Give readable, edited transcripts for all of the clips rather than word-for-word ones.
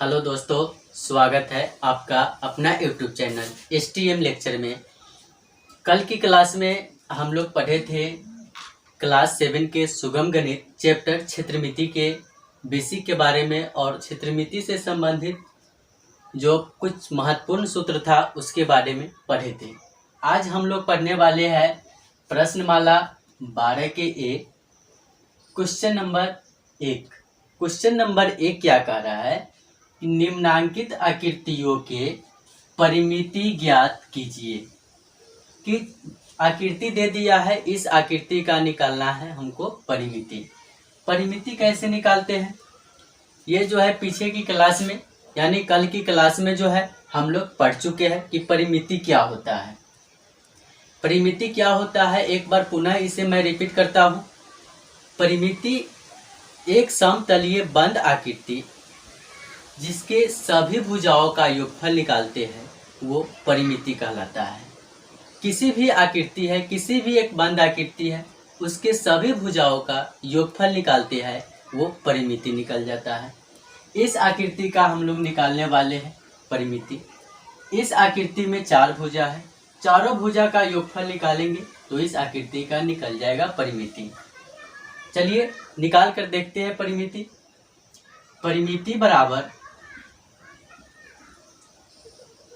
Hello दोस्तों, स्वागत है आपका अपना यूट्यूब चैनल STM लेक्चर में। कल की क्लास में हम लोग पढ़े थे क्लास 7 के सुगम गणित चैप्टर क्षेत्रमिति के बेसिक के बारे में और क्षेत्रमिति से संबंधित जो कुछ महत्वपूर्ण सूत्र था उसके बारे में पढ़े थे। आज हम लोग पढ़ने वाले हैं प्रश्नमाला 12 के क्वेश्चन नंबर 1। क्वेश्चन नंबर 1 क्या कह रहा है कि निम्नांकित आकृतियों के परिमिति ज्ञात कीजिए। कि आकृति दे दिया है, इस आकृति का निकालना है हमको परिमिति। परिमिति कैसे निकालते हैं ये जो है पीछे की क्लास में यानी कल की क्लास में जो है हम लोग पढ़ चुके हैं कि परिमिति क्या होता है। परिमिति क्या होता है एक बार पुनः इसे मैं रिपीट करता हूँ। परिमिति एक समतलीय बंद आकृति जिसके सभी भुजाओं का योगफल निकालते हैं वो परिमिति कहलाता है। किसी भी आकृति है, किसी भी एक बंद आकृति है, उसके सभी भुजाओं का योगफल निकालते हैं वो परिमिति निकल जाता है। इस आकृति का हम लोग निकालने वाले हैं परिमिति। इस आकृति में 4 भुजा है, चारों भुजा का योगफल निकालेंगे तो इस आकृति का निकल जाएगा परिमिति। चलिए निकाल कर देखते हैं परिमिति।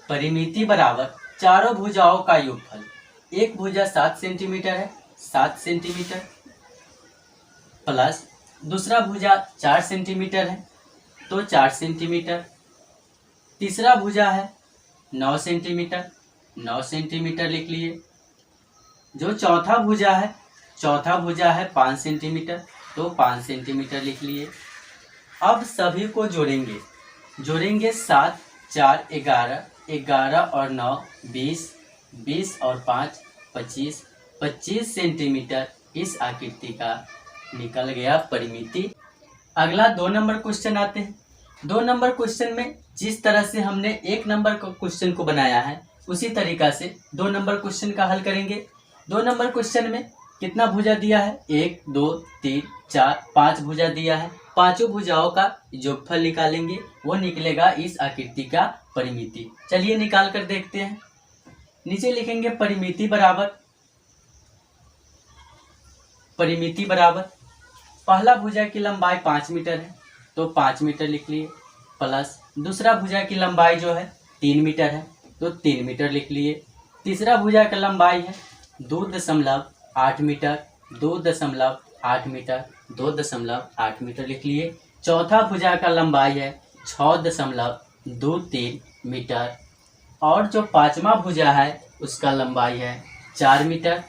परिमिति बराबर चारों भुजाओं का योगफल। एक भुजा 7 सेंटीमीटर है, 7 सेंटीमीटर प्लस दूसरा भुजा 4 सेंटीमीटर है तो 4 सेंटीमीटर। तीसरा भुजा है 9 सेंटीमीटर, 9 सेंटीमीटर लिख लिए। जो चौथा भुजा है 5 सेंटीमीटर तो 5 सेंटीमीटर लिख लिए। अब सभी को जोड़ेंगे 7 4 11, 11 और 9 20, 20 और 5 25, 25 सेंटीमीटर इस आकृति का निकल गया परिमिति। अगला 2 नंबर क्वेश्चन आते हैं। 2 नंबर क्वेश्चन में जिस तरह से हमने 1 नंबर क्वेश्चन को बनाया है उसी तरीका से 2 नंबर क्वेश्चन का हल करेंगे। 2 नंबर क्वेश्चन में कितना भुजा दिया है 1 2 3 4 5 भुजा दिया है। पांचों भुजाओं का योगफल निकालेंगे वो निकलेगा इस आकृति का परिमिति। चलिए निकाल कर देखते हैं। नीचे लिखेंगे परिमिति बराबर पहला भुजा की लंबाई 5 मीटर है तो 5 मीटर लिख लिए प्लस दूसरा भुजा की लंबाई जो है 3 मीटर है तो 3 मीटर लिख लिए। तीसरा भुजा की लंबाई है 2.8 मीटर, 2.8 मीटर, 2.8 मीटर लिख लिए। चौथा भुजा का लंबाई है 6.23 मीटर और जो पांचवा भुजा है उसका लंबाई है 4 मीटर।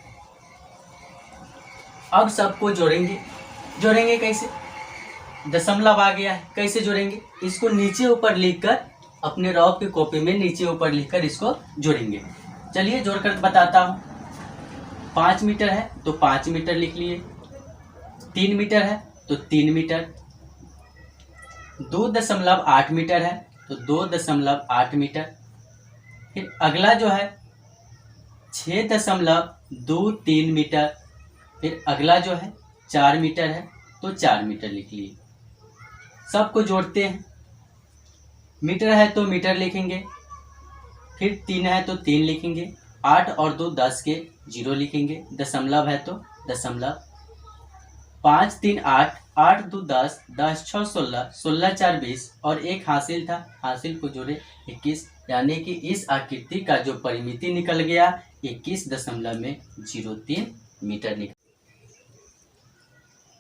अब सबको जोड़ेंगे कैसे? दशमलव आ गया है, कैसे जोड़ेंगे? इसको नीचे ऊपर लिखकर अपने रॉक की कॉपी में नीचे ऊपर लिखकर इसको जोड़ेंगे। चलिए जोड़कर बताता हूँ। 5 मीटर है तो 5 मीटर लिख लिए। 3 मीटर है तो 3 मीटर। 2.8 मीटर है तो 2.8 मीटर। फिर अगला जो है 6.23 मीटर। फिर अगला जो है 4 मीटर है तो 4 मीटर लिख लिए। सबको जोड़ते हैं। मीटर है तो मीटर लिखेंगे, फिर 3 है तो 3 लिखेंगे, 8 और 2 10 के 0 लिखेंगे, दशमलव है तो दशमलव। 5 3 8, 8 2 10, 10 6 16, 16 4 20 और एक हासिल था, हासिल को जोड़े 21, यानी कि इस आकृति का जो परिमिति निकल गया 21.03 मीटर निकल।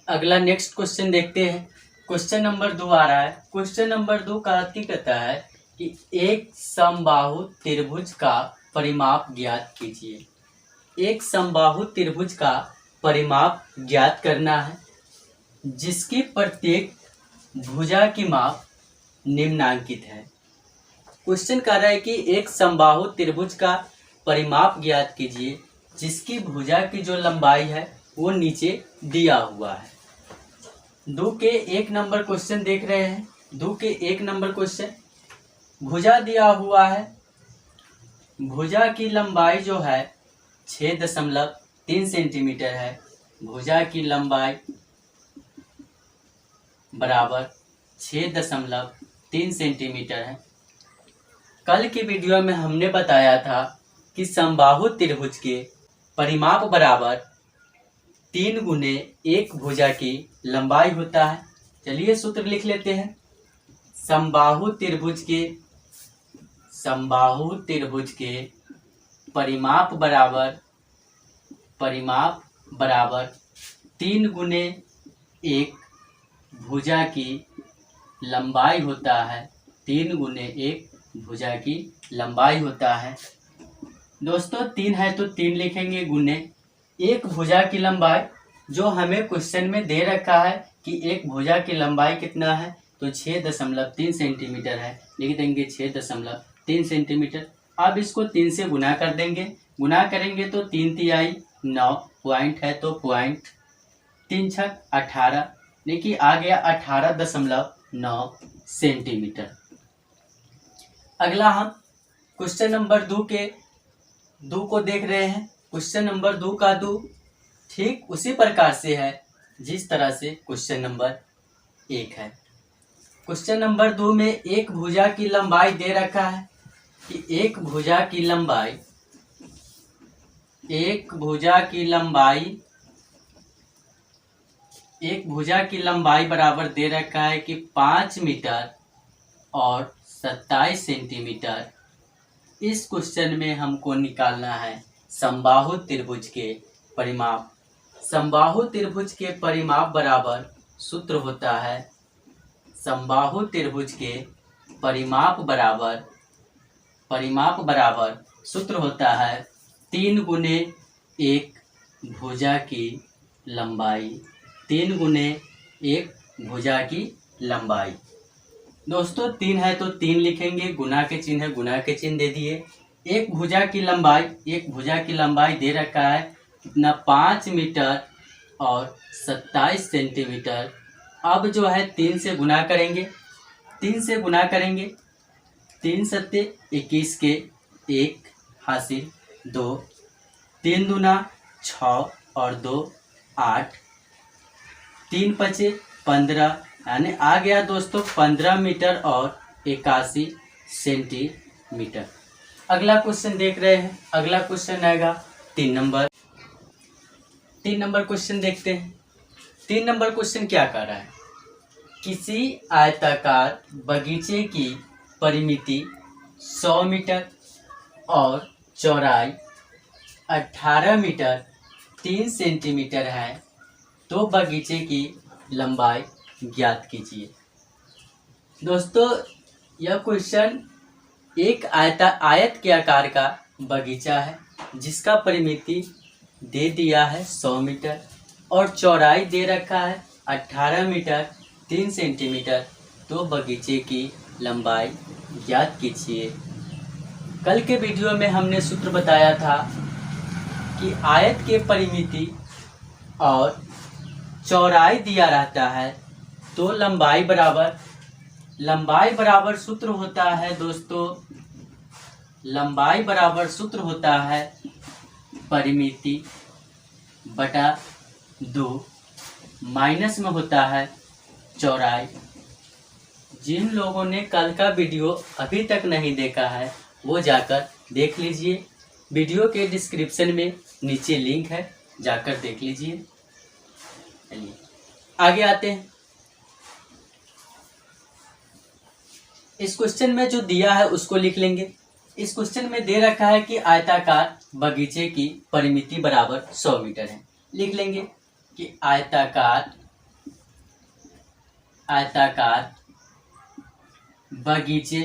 अगला नेक्स्ट क्वेश्चन देखते हैं। क्वेश्चन नंबर 2 आ रहा है। क्वेश्चन नंबर 2 का अर्थ कहता है कि एक समबाहु त्रिभुज का परिमाप ज्ञात कीजिए। एक समबाहु त्रिभुज का परिमाप ज्ञात करना है जिसकी प्रत्येक भुजा की माप निम्नांकित है। क्वेश्चन कह रहा है कि एक समबाहु त्रिभुज का परिमाप ज्ञात कीजिए जिसकी भुजा की जो लंबाई है वो नीचे दिया हुआ है। 2 के 1 नंबर क्वेश्चन देख रहे हैं। 2 के 1 नंबर क्वेश्चन, भुजा दिया हुआ है, भुजा की लंबाई जो है 6.3 सेंटीमीटर है। भुजा की लंबाई बराबर 3 सेंटीमीटर है। कल की वीडियो में हमने बताया था कि समबाहु त्रिभुज के परिमाप बराबर 3 गुने 1 भुजा की लंबाई होता है। चलिए सूत्र लिख लेते हैं। समबाहु त्रिभुज के परिमाप बराबर 3 गुने 1 भुजा की लंबाई होता है। 3 गुने 1 भुजा की लंबाई होता है। दोस्तों 3 है तो 3 लिखेंगे, गुने 1 भुजा की लंबाई, जो हमें क्वेश्चन में दे रखा है कि एक भुजा की लंबाई कितना है, तो 6.3 सेंटीमीटर है। लिख देंगे 6.3 सेंटीमीटर। अब इसको 3 से गुना कर देंगे। गुना करेंगे तो 3 तिहाई 9, पॉइंट है तो पॉइंट, 3 छक 18, देखिए आ गया 18.9 सेंटीमीटर। अगला हम क्वेश्चन नंबर 2 को देख रहे हैं। क्वेश्चन नंबर 2 का 2 ठीक उसी प्रकार से है जिस तरह से क्वेश्चन नंबर 1 है। क्वेश्चन नंबर 2 में एक भुजा की लंबाई दे रखा है कि एक भुजा की लंबाई बराबर दे रखा है कि 5 मीटर और 27 सेंटीमीटर। इस क्वेश्चन में हमको निकालना है समबाहु त्रिभुज के परिमाप। समबाहु त्रिभुज के परिमाप बराबर सूत्र होता है, समबाहु त्रिभुज के परिमाप बराबर सूत्र होता है 3 गुने 1 भुजा की लंबाई। 3 गुने 1 भुजा की लंबाई। दोस्तों 3 है तो 3 लिखेंगे, गुना के चिन्ह है, गुना के चिन्ह दे दिए। एक भुजा की लंबाई दे रखा है कितना, 5 मीटर और 27 सेंटीमीटर। अब जो है 3 से गुना करेंगे। 3 सत्ते 21 के 1 हासिल 2, 3 दूना 6 और 2 8, 3 पचे 15, यानी आ गया दोस्तों 15 मीटर और 81 सेंटीमीटर। अगला क्वेश्चन देख रहे हैं। अगला क्वेश्चन आएगा 3 नंबर क्वेश्चन देखते हैं। 3 नंबर क्वेश्चन क्या कर रहा है, किसी आयताकार बगीचे की परिमिति 100 मीटर और चौड़ाई 18 मीटर 3 सेंटीमीटर है, तो बगीचे की लंबाई ज्ञात कीजिए। दोस्तों यह क्वेश्चन एक आयत के आकार का बगीचा है जिसका परिमिति दे दिया है 100 मीटर और चौड़ाई दे रखा है 18 मीटर 3 सेंटीमीटर, तो बगीचे की लंबाई ज्ञात कीजिए। कल के वीडियो में हमने सूत्र बताया था कि आयत के परिमिति और चौड़ाई दिया रहता है तो लंबाई बराबर सूत्र होता है दोस्तों, लंबाई बराबर सूत्र होता है परिमिति बटा 2, माइनस में होता है चौड़ाई। जिन लोगों ने कल का वीडियो अभी तक नहीं देखा है वो जाकर देख लीजिए, वीडियो के डिस्क्रिप्शन में नीचे लिंक है, जाकर देख लीजिए। चलिए आगे आते हैं। इस क्वेश्चन में जो दिया है उसको लिख लेंगे। इस क्वेश्चन में दे रखा है कि आयताकार बगीचे की परिमिति बराबर 100 मीटर है। लिख लेंगे कि आयताकार बगीचे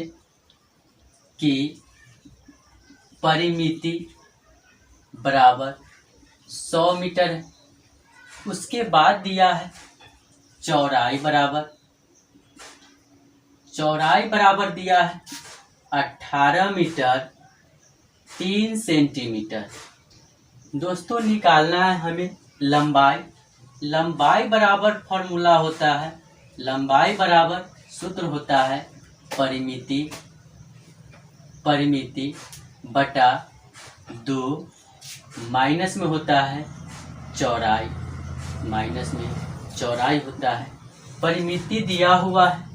की परिमिति बराबर 100 मीटर है। उसके बाद दिया है चौड़ाई बराबर दिया है 18 मीटर 3 सेंटीमीटर। दोस्तों निकालना है हमें लंबाई बराबर फॉर्मूला होता है, लंबाई बराबर सूत्र होता है परिमिति बटा 2, माइनस में होता है चौड़ाई, माइनस में चौड़ाई होता है। परिमिति दिया हुआ है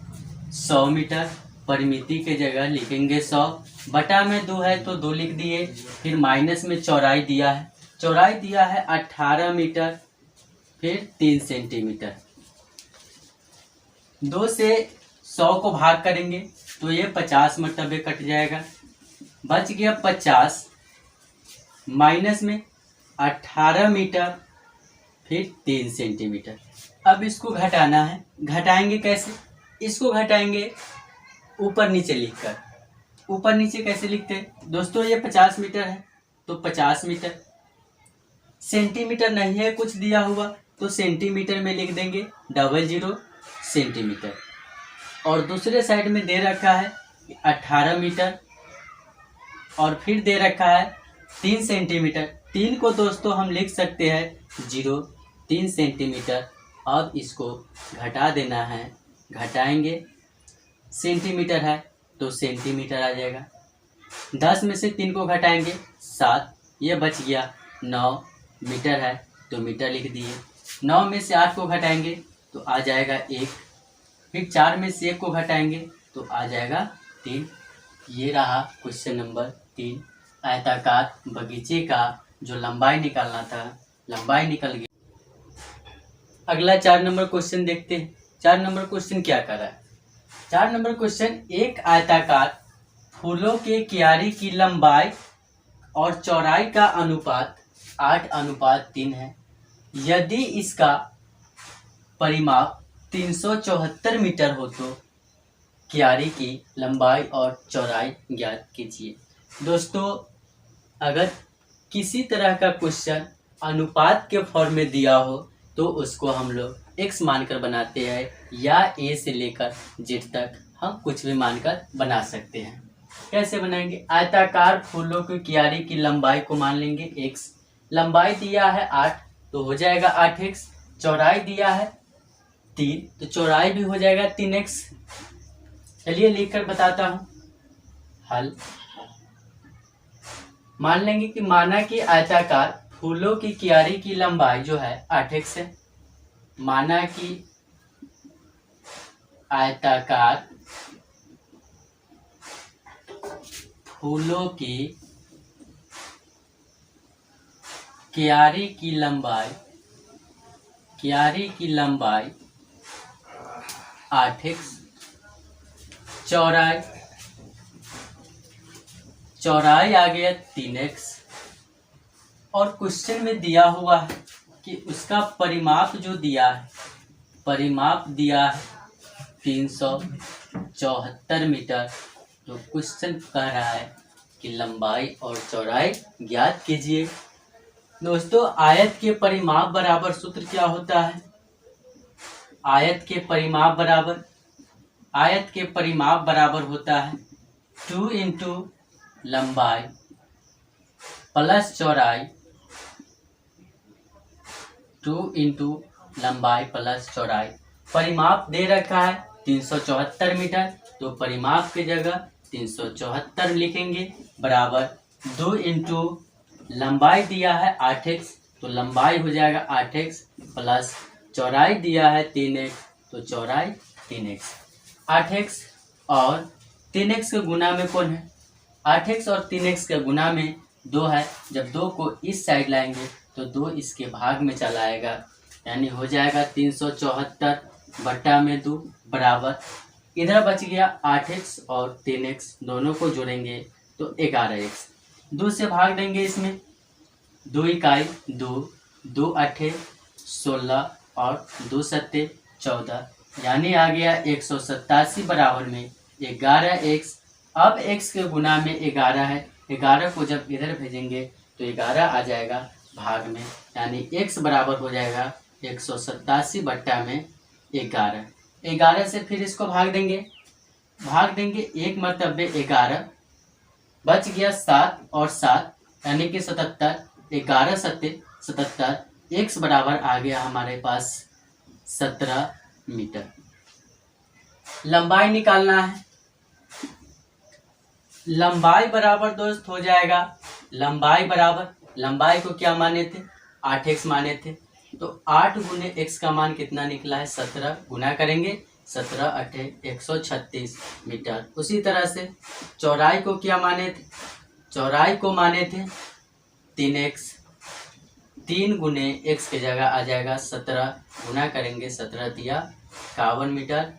100 मीटर परिमिति के जगह लिखेंगे 100, बटा में 2 है तो 2 लिख दिए। फिर माइनस में चौड़ाई दिया है, चौड़ाई दिया है 18 मीटर, फिर 3 सेंटीमीटर। 2 से 100 को भाग करेंगे तो ये 50 मरतबे कट जाएगा, बच गया 50, माइनस में 18 मीटर, फिर 3 सेंटीमीटर। अब इसको घटाना है, घटाएंगे कैसे? इसको घटाएंगे ऊपर नीचे लिखकर। ऊपर नीचे कैसे लिखते हैं दोस्तों? ये 50 मीटर है तो 50 मीटर, सेंटीमीटर नहीं है कुछ दिया हुआ तो सेंटीमीटर में लिख देंगे 00 सेंटीमीटर। और दूसरे साइड में दे रखा है 18 मीटर और फिर दे रखा है 3 सेंटीमीटर। 3 को दोस्तों हम लिख सकते हैं 0, 3 सेंटीमीटर। अब इसको घटा देना है, घटाएंगे, सेंटीमीटर है तो सेंटीमीटर आ जाएगा। 10 में से 3 को घटाएंगे 7, ये बच गया 9 मीटर है तो मीटर लिख दिए। 9 में से 8 को घटाएंगे तो आ जाएगा 1, फिर 4 में से 1 को घटाएंगे तो आ जाएगा 3। ये रहा क्वेश्चन नंबर 3। आयताकार बगीचे का जो लंबाई निकालना था, लंबाई निकल गई। अगला 4 नंबर क्वेश्चन देखते हैं। 4 नंबर क्वेश्चन क्या कर रहा है? 4 नंबर क्वेश्चन, एक आयताकार फूलों के क्यारी की लंबाई और चौड़ाई का अनुपात 8:3 है। यदि इसका परिमाप 374 मीटर हो तो क्यारी की लंबाई और चौड़ाई ज्ञात कीजिए। दोस्तों, अगर किसी तरह का क्वेश्चन अनुपात के फॉर्म में दिया हो तो उसको हम लोग x मानकर बनाते हैं, या a से लेकर z तक हम कुछ भी मानकर बना सकते हैं। कैसे बनाएंगे? आयताकार फूलों की क्यारी की लंबाई को मान लेंगे x, लंबाई दिया है 8 तो हो जाएगा 8x, चौड़ाई दिया है 3 तो चौड़ाई भी हो जाएगा 3x। चलिए लिखकर बताता हूँ हल। मान लेंगे कि माना कि आयताकार फूलों की क्यारी की लंबाई जो है 8x है। माना कि आयताकार फूलों की क्यारी की लंबाई 8x, चौड़ाई आ गया 3x, और क्वेश्चन में दिया हुआ है कि उसका परिमाप जो दिया है, परिमाप दिया है 374 मीटर। तो क्वेश्चन कह रहा है कि लंबाई और चौड़ाई ज्ञात कीजिए। दोस्तों, आयत के परिमाप बराबर सूत्र क्या होता है? आयत के परिमाप बराबर होता है 2 इंटू लंबाई प्लस चौड़ाई, 2 इंटू लंबाई प्लस चौड़ाई। परिमाप दे रखा है 374 मीटर तो परिमाप की जगह 374 लिखेंगे, बराबर 2 इंटू लंबाई दिया है 8x तो लंबाई हो जाएगा 8x, प्लस चौड़ाई दिया है 3x तो चौड़ाई 3x। 8x और 3x के गुना में कौन है? 8x और 3x के गुना में 2 है। जब 2 को इस साइड लाएंगे तो 2 इसके भाग में चला आएगा, यानी हो जाएगा 374 बट्टा में 2 बराबर, इधर बच गया 8x और 3x, दोनों को जोड़ेंगे तो 11x। 2 से भाग देंगे इसमें, 2 इकाई 2, 2 अट्ठे 16 और 2 सत्ते 14, यानी आ गया 187 बराबर में 11x। अब x के गुना में 11 है, 11 को जब इधर भेजेंगे तो 11 आ जाएगा भाग में, यानी x बराबर हो जाएगा 187 बट्टा में 11। 11 से फिर इसको भाग देंगे 1 मरतबे 11, बच गया 7 और 7 यानी कि 77, 11 सत्ते 77, x बराबर आ गया हमारे पास 17 मीटर। लंबाई निकालना है। लंबाई बराबर दोस्त हो जाएगा, लंबाई को क्या माने थे? 8x माने थे, तो 8 गुने x का मान कितना निकला है? 17। गुना करेंगे 17 अठे 136 मीटर। उसी तरह से चौड़ाई को क्या माने थे, चौड़ाई को माने थे 3x, 3 गुने x की जगह आ जाएगा 17, गुना करेंगे 17 दिया 51 मीटर।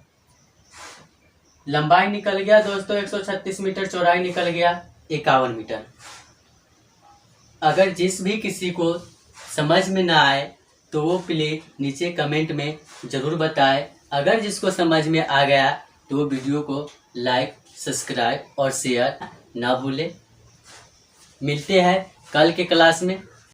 लंबाई निकल गया दोस्तों 136 मीटर, चौड़ाई निकल गया 51 मीटर। अगर जिस भी किसी को समझ में ना आए तो वो प्लीज नीचे कमेंट में ज़रूर बताए। अगर जिसको समझ में आ गया तो वो वीडियो को लाइक, सब्सक्राइब और शेयर ना भूले। मिलते हैं कल के क्लास में।